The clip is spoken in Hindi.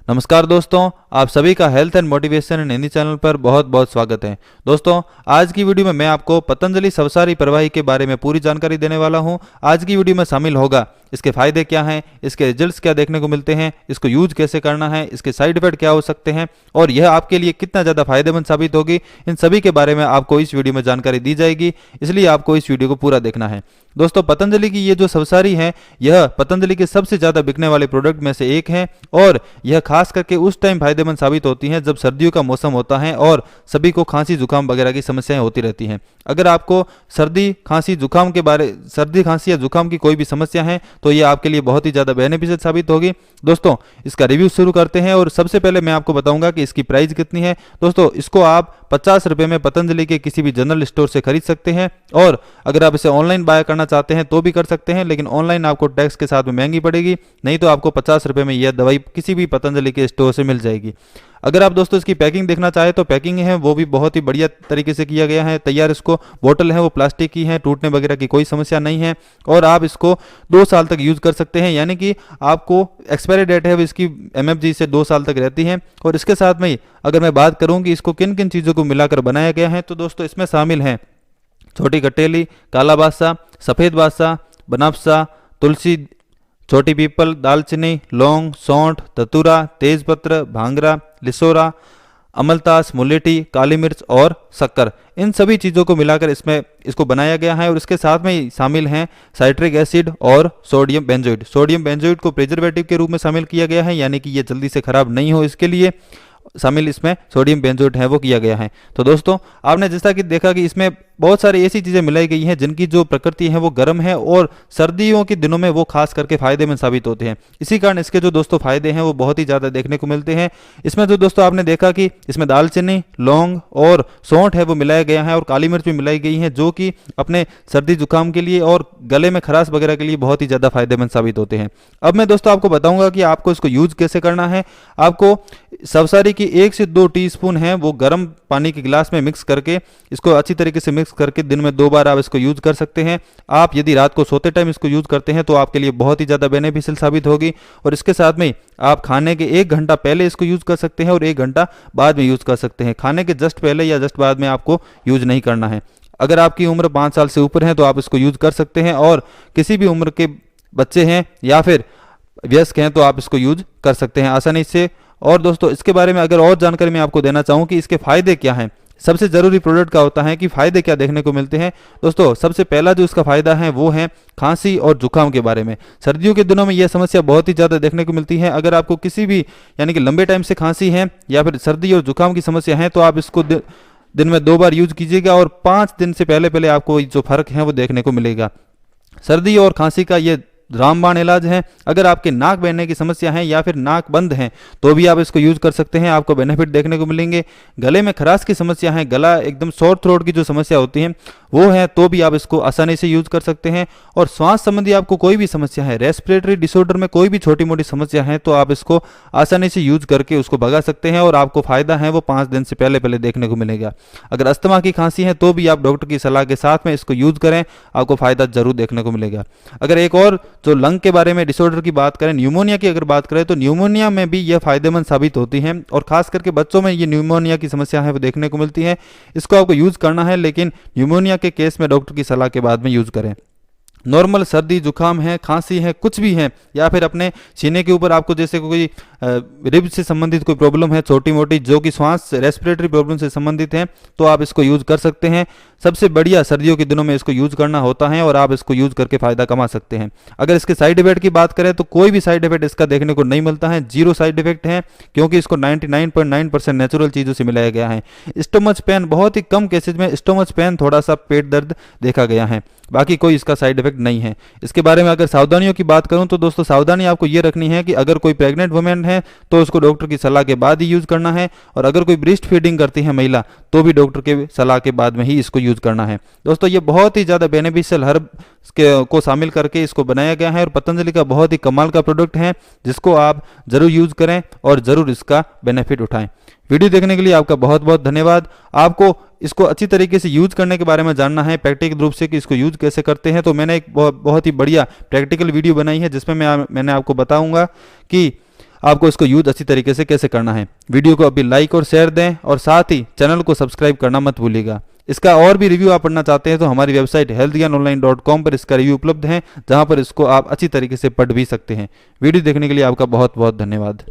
नमस्कार दोस्तों, आप सभी का health and motivation in Hindi channel पर बहुत बहुत स्वागत है। दोस्तों, आज की वीडियो में मैं आपको पतंजलि सवसारी प्रवाही के बारे में पूरी जानकारी देने वाला हूं। आज की वीडियो में शामिल होगा इसके फायदे क्या हैं, इसके रिजल्ट्स क्या देखने को मिलते हैं, इसको यूज कैसे करना है, इसके साइड इफेक्ट क्या हो सकते हैं और यह आपके लिए कितना ज़्यादा फायदेमंद साबित होगी, इन सभी के बारे में आपको इस वीडियो में जानकारी दी जाएगी। इसलिए आपको इस वीडियो को पूरा देखना है। दोस्तों, पतंजलि की ये जो सवसारी है, यह पतंजलि के सबसे ज़्यादा बिकने वाले प्रोडक्ट में से एक है और यह खास करके उस टाइम फायदेमंद साबित होती हैं जब सर्दियों का मौसम होता है और सभी को खांसी जुकाम वगैरह की समस्याएं होती रहती हैं। अगर आपको सर्दी खांसी या जुकाम की कोई भी समस्या है तो ये आपके लिए बहुत ही ज़्यादा बेनिफिशियल साबित होगी। दोस्तों, इसका रिव्यू शुरू करते हैं और सबसे पहले मैं आपको बताऊंगा कि इसकी प्राइस कितनी है। दोस्तों, इसको आप 50 रुपये में पतंजलि के किसी भी जनरल स्टोर से खरीद सकते हैं और अगर आप इसे ऑनलाइन बाय करना चाहते हैं तो भी कर सकते हैं, लेकिन ऑनलाइन आपको टैक्स के साथ में महंगी पड़ेगी। नहीं तो आपको 50 रुपये में यह दवाई किसी भी पतंजलि के स्टोर से मिल जाएगी। अगर आप दोस्तों इसकी पैकिंग देखना चाहें तो पैकिंग है वो भी बहुत ही बढ़िया तरीके से किया गया है। तैयार इसको बोतल है वो प्लास्टिक की है, टूटने वगैरह की कोई समस्या नहीं है और आप इसको 2 साल तक यूज़ कर सकते हैं। यानी कि आपको एक्सपायरी डेट है वो इसकी MFG से 2 साल तक रहती है। और इसके साथ में अगर मैं बात करूँ कि इसको किन किन चीज़ों को मिलाकर बनाया गया है तो दोस्तों इसमें शामिल हैं छोटी कटेली, काला बादशाह, सफ़ेद बादशाह, बनाफसा, तुलसी, छोटी पीपल, दालचीनी, लौंग, सौंठ, धतूरा, तेजपत्र, भांगरा, लिसोरा, अमलतास, मुलेठी, काली मिर्च और शक्कर। इन सभी चीज़ों को मिलाकर इसको बनाया गया है और इसके साथ में शामिल हैं साइट्रिक एसिड और सोडियम बेंजोइड। सोडियम बेंजोइड को प्रिजर्वेटिव के रूप में शामिल किया गया है, यानी कि ये जल्दी से खराब नहीं हो इसके लिए शामिल इसमें सोडियम बेंजोएट है वो किया गया है। तो दोस्तों, आपने जैसा कि देखा कि इसमें बहुत सारी ऐसी चीज़ें मिलाई गई हैं जिनकी जो प्रकृति है वो गर्म है और सर्दियों के दिनों में वो खास करके फायदेमंद साबित होते हैं। इसी कारण इसके जो दोस्तों फायदे हैं वो बहुत ही ज़्यादा देखने को मिलते हैं। इसमें जो दोस्तों आपने देखा कि इसमें दालचीनी, लौंग और सौंठ है वो मिलाया गया है और काली मिर्च भी मिलाई गई है, जो कि अपने सर्दी जुकाम के लिए और गले में खराश वगैरह के लिए बहुत ही ज़्यादा फायदेमंद साबित होते हैं। अब मैं दोस्तों आपको बताऊंगा कि आपको इसको यूज कैसे करना है। आपको सवसारी की 1 से 2 टीस्पून है वो गर्म पानी के गिलास में मिक्स करके इसको अच्छी तरीके से मिक्स करके दिन में 2 बार आप इसको यूज कर सकते हैं। आप यदि रात को सोते टाइम इसको यूज करते हैं तो आपके लिए बहुत ही ज़्यादा बेनिफिशियल साबित होगी। और इसके साथ में आप खाने के 1 घंटा पहले इसको यूज कर सकते हैं और 1 घंटा बाद में यूज कर सकते हैं। खाने के जस्ट पहले या जस्ट बाद में आपको यूज नहीं करना है। अगर आपकी उम्र 5 साल से ऊपर है तो आप इसको यूज कर सकते हैं और किसी भी उम्र के बच्चे हैं या फिर वयस्क हैं तो आप इसको यूज कर सकते हैं आसानी से। और दोस्तों, इसके बारे में अगर और जानकारी मैं आपको देना चाहूँ कि इसके फायदे क्या हैं, सबसे ज़रूरी प्रोडक्ट का होता है कि फ़ायदे क्या देखने को मिलते हैं। दोस्तों, सबसे पहला जो इसका फ़ायदा है वो है खांसी और जुकाम के बारे में। सर्दियों के दिनों में यह समस्या बहुत ही ज़्यादा देखने को मिलती है। अगर आपको किसी भी यानी कि लंबे टाइम से खांसी है या फिर सर्दी और जुकाम की समस्या है तो आप इसको दिन में 2 बार यूज कीजिएगा और 5 दिन से पहले आपको जो फ़र्क है वो देखने को मिलेगा। सर्दी और खांसी का ये रामबाण इलाज है। अगर आपके नाक बहने की समस्या है या फिर नाक बंद है तो भी आप इसको यूज कर सकते हैं, आपको बेनिफिट देखने को मिलेंगे। गले में खराश की समस्या है, गला एकदम सोर थ्रोट की जो समस्या होती है वो है तो भी आप इसको आसानी से यूज कर सकते हैं। और श्वास संबंधी आपको कोई भी समस्या है, रेस्पिरेटरी डिसऑर्डर में कोई भी छोटी मोटी समस्या है तो आप इसको आसानी से यूज करके उसको भगा सकते हैं और आपको फायदा है वो 5 दिन से पहले देखने को मिलेगा। अगर अस्थमा की खांसी है तो भी आप डॉक्टर की सलाह के साथ में इसको यूज करें, आपको फायदा जरूर देखने को मिलेगा। अगर एक और जो लंग के बारे में डिसऑर्डर की बात करें, न्यूमोनिया की अगर बात करें तो न्यूमोनिया में भी यह फायदेमंद साबित होती है और खास करके बच्चों में ये न्यूमोनिया की समस्या है वो देखने को मिलती है। इसको आपको यूज करना है, लेकिन न्यूमोनिया के केस में डॉक्टर की सलाह के बाद में यूज करें। नॉर्मल सर्दी जुकाम है, खांसी है, कुछ भी है या फिर अपने सीने के ऊपर आपको जैसे कोई रिब से संबंधित कोई प्रॉब्लम है छोटी मोटी जो कि श्वास रेस्पिरेटरी प्रॉब्लम से संबंधित है तो आप इसको यूज कर सकते हैं। सबसे बढ़िया सर्दियों के दिनों में इसको यूज करना होता है और आप इसको यूज करके फायदा कमा सकते हैं। अगर इसके साइड इफेक्ट की बात करें तो कोई भी साइड इफेक्ट इसका देखने को नहीं मिलता है, 0 साइड इफेक्ट है क्योंकि इसको 99.9% नेचुरल चीज़ों से मिलाया गया है। स्टोमच पेन बहुत ही कम केसेज में स्टोमच पेन थोड़ा सा पेट दर्द देखा गया है, बाकी कोई इसका साइड इफेक्ट नहीं है। इसके बारे में अगर सावधानियों की बात करूं तो दोस्तों सावधानी आपको ये रखनी है कि अगर कोई प्रेग्नेंट वुमेन है तो उसको डॉक्टर की सलाह के बाद ही यूज करना है और अगर कोई ब्रेस्ट फीडिंग करती है महिला तो भी डॉक्टर के सलाह के बाद में ही इसको यूज करना है। दोस्तों, ये बहुत ही ज़्यादा बेनिफिशियल हर्ब को शामिल करके इसको बनाया गया है और पतंजलि का बहुत ही कमाल का प्रोडक्ट है जिसको आप जरूर यूज करें और जरूर इसका बेनिफिट उठाएं। वीडियो देखने के लिए आपका बहुत बहुत धन्यवाद। आपको इसको अच्छी तरीके से यूज करने के बारे में जानना है प्रैक्टिकल रूप से कि इसको यूज कैसे करते हैं तो मैंने एक बहुत ही बढ़िया प्रैक्टिकल वीडियो बनाई है जिसमें मैंने आपको बताऊंगा कि आपको इसको यूज अच्छी तरीके से कैसे करना है। वीडियो को अभी लाइक और शेयर दें और साथ ही चैनल को सब्सक्राइब करना मत भूलिएगा। इसका और भी रिव्यू आप पढ़ना चाहते हैं तो हमारी वेबसाइट healthgyanonline.com पर इसका रिव्यू उपलब्ध है, जहां पर इसको आप अच्छी तरीके से पढ़ भी सकते हैं। वीडियो देखने के लिए आपका बहुत बहुत धन्यवाद।